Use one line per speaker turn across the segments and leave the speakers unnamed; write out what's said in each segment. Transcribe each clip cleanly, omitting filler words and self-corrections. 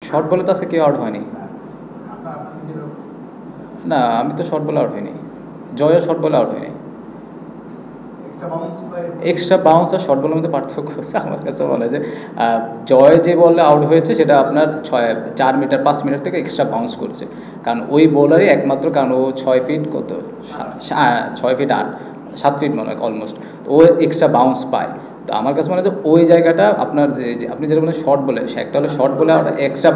Short বলে তো আজকে কেউ আউট হয়নি। না, আমি তো শর্ট বলে আউট হয়নি। জয়ও শর্ট বলে আউট হয়নি। এক্সট্রা বাউন্স আর শর্ট বলের মধ্যে পার্থক্য হচ্ছে আমার কাছে মনে হয় যে জয় যে বলে আউট হয়েছে সেটা আপনার 4 মিটার 5 মিটার থেকে এক্সট্রা বাউন্স করছে, কারণ ওই বোলারই একমাত্র, কারণ ও 6 ফিট কত 6 ফিট 8 7 ফিট মনে হয় অলমোস্ট, তো ও এক্সট্রা বাউন্স পায়। তো আমার কাছে মনে হয় যে ওই জায়গাটা আপনার যে আপনি যেটা বলেন শর্ট বলে, সে একটা হলো শর্ট বলে এক্সট্রা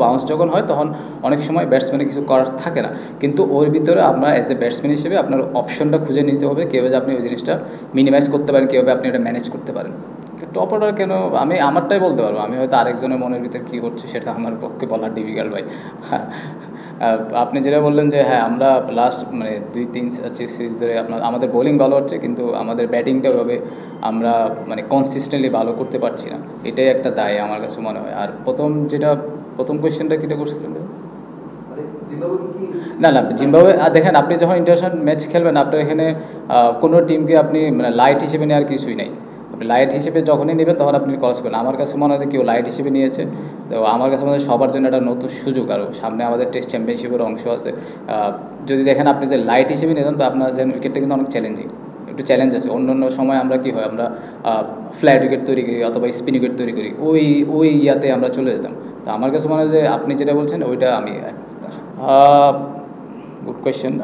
বাউন্স যখন হয় তখন অনেক সময় ব্যাটসম্যানের কিছু করার থাকে না, কিন্তু ওর ভিতরে আপনার অ্যাজ এ ব্যাটসম্যান হিসেবে আপনার অপশনটা খুঁজে নিতে হবে কীভাবে আপনি ওই জিনিসটা মিনিমাইজ করতে পারেন, কীভাবে আপনি এটা ম্যানেজ করতে পারেন। টপ অর্ডার কেন, আমি আমারটাই বলতে পারবো, আমি হয়তো আরেকজনের মনের ভিতরে কী করছে সেটা আমার পক্ষে বলা ডিফিকাল্ট ভাই। আপনি যেটা বললেন যে হ্যাঁ আমরা লাস্ট মানে 2-3 সিরিজ ধরে আমাদের বোলিং ভালো হচ্ছে, কিন্তু আমাদের ব্যাটিংটা ওইভাবে আমরা মানে কনসিস্টেন্টলি ভালো করতে পারছি না, এটাই একটা দায় আমার কাছে মনে হয়। আর প্রথম কোয়েশ্চেনটা কীটা করছিলেন? না না, জিম্বাবুয়ে দেখেন, আপনি যখন ইন্টারন্যাশনাল ম্যাচ খেলবেন আপনার এখানে কোনো টিমকে আপনি মানে লাইট হিসেবে নেওয়ার কিছুই নাই। আপনি লাইট হিসেবে যখনই নেবেন তখন আপনি ক্রস করবেন। আমার কাছে মনে হয় কেউ লাইট হিসেবে নিয়েছে, তো আমার কাছে মনে হয় সবার জন্য একটা নতুন সুযোগ, আর সামনে আমাদের টেস্ট চ্যাম্পিয়নশিপের অংশ আছে। যদি দেখেন আপনি যে লাইট হিসেবে নিতেন তো আপনার যেন উইকেটটা কিন্তু অনেক চ্যালেঞ্জিং, একটু চ্যালেঞ্জ আছে। অন্য অন্য সময় আমরা কী হয়, আমরা ফ্ল্যাট উইকেট তৈরি করি অথবা স্পিন উইকেট তৈরি করি, ওই ইয়াতে আমরা চলে যেতাম। তো আমার কাছে মনে হয় যে আপনি যেটা বলছেন ওইটা আমি গুড কোয়েশ্চেন।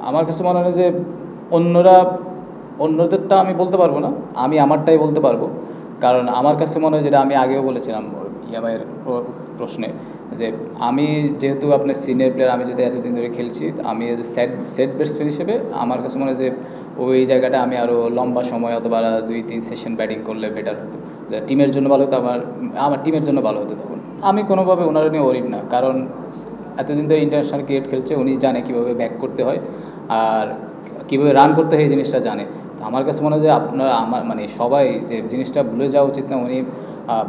আমার কাছে মনে হয় যে অন্যদেরটা আমি বলতে পারবো না, আমি আমারটাই বলতে পারবো। কারণ আমার কাছে মনে হয়, যেটা আমি আগেও বলেছিলাম ইয়ামাইয়ের প্রশ্নে, যে আমি যেহেতু আপনার সিনিয়র প্লেয়ার, আমি যদি এতদিন ধরে খেলছি, আমি সেট ব্যাটসম্যান হিসেবে আমার কাছে মনে হয় যে ওই জায়গাটা আমি আরও লম্বা সময় অথবা 2-3 সেশন ব্যাটিং করলে বেটার হতো, টিমের জন্য ভালো হতো, আমার টিমের জন্য ভালো হতো। তখন আমি কোনোভাবে ওনারা নিয়ে ওরিড না, কারণ এতদিন ধরে ইন্টারন্যাশনাল ক্রিকেট খেলছে, উনি জানে কীভাবে ব্যাক করতে হয় আর কীভাবে রান করতে হয়, এই জিনিসটা জানে। তো আমার কাছে মনে হয় যে আপনারা আমার মানে সবাই যে জিনিসটা ভুলে যাওয়া উচিত না, উনি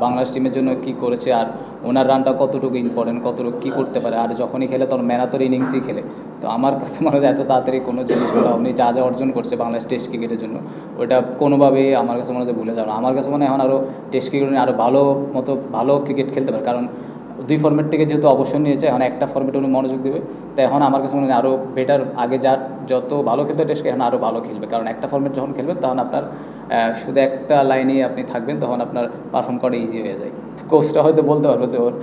বাংলাদেশ টিমের জন্য কী করেছে আর ওনার রানটা কতটুকু ইম্পর্টেন্ট, কতটুকু কী করতে পারে, আর যখনই খেলে তখন ম্যারাথন ইনিংসই খেলে। তো আমার কাছে মনে হয় এত তাড়াতাড়ি কোনো জিনিসগুলো উনি যা যা অর্জন করছে বাংলাদেশ টেস্ট ক্রিকেটের জন্য, ওটা কোনোভাবেই আমার কাছে মনে হয় ভুলে যাবে না। আমার কাছে মনে হয় এখন আরও টেস্ট ক্রিকেট নিয়ে আরও ভালো ক্রিকেট খেলতে পারে, কারণ 2 ফর্মেট থেকে যেহেতু অবসর নিয়েছে, এখন একটা ফর্মেটে উনি মনোযোগ দেবে। তো এখন আমার কাছে মনে হয় আরও বেটার, আগে যত ভালো খেলতে টেস্টকে এখন আরও ভালো খেলবে, কারণ একটা ফর্মেট যখন খেলবেন তখন আপনার শুধু একটা লাইনেই আপনি থাকবেন, তখন আপনার পারফর্ম করা ইজি হয়ে যায়। কোচটা হয়তো বলতে পারবো যে ওর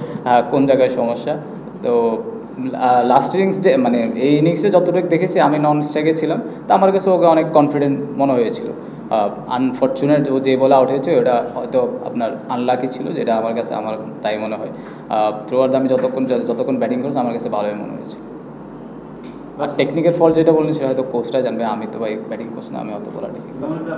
কোন জায়গায় সমস্যা। তো লাস্ট ইনিংস যে মানে এই ইনিংসে যতটুকু দেখেছি, আমি নন স্ট্রাইকে ছিলাম, তো আমার কাছে ওকে অনেক কনফিডেন্ট মনে হয়েছিল। আনফর্চুনেট ও যে বলে আউট হয়েছে ওটা হয়তো আপনার আনলাকি ছিল, যেটা আমার কাছে আমার তাই মনে হয়। থ্রু আউট আমি যতক্ষণ ব্যাটিং করছি আমার কাছে ভালোই মনে হয়েছে। আর টেকনিকের ফল যেটা বললেন সেটা হয়তো কোচটা জানবে, আমি তো ভাই ব্যাটিং কোচ না, আমি অত বলা ঠিক।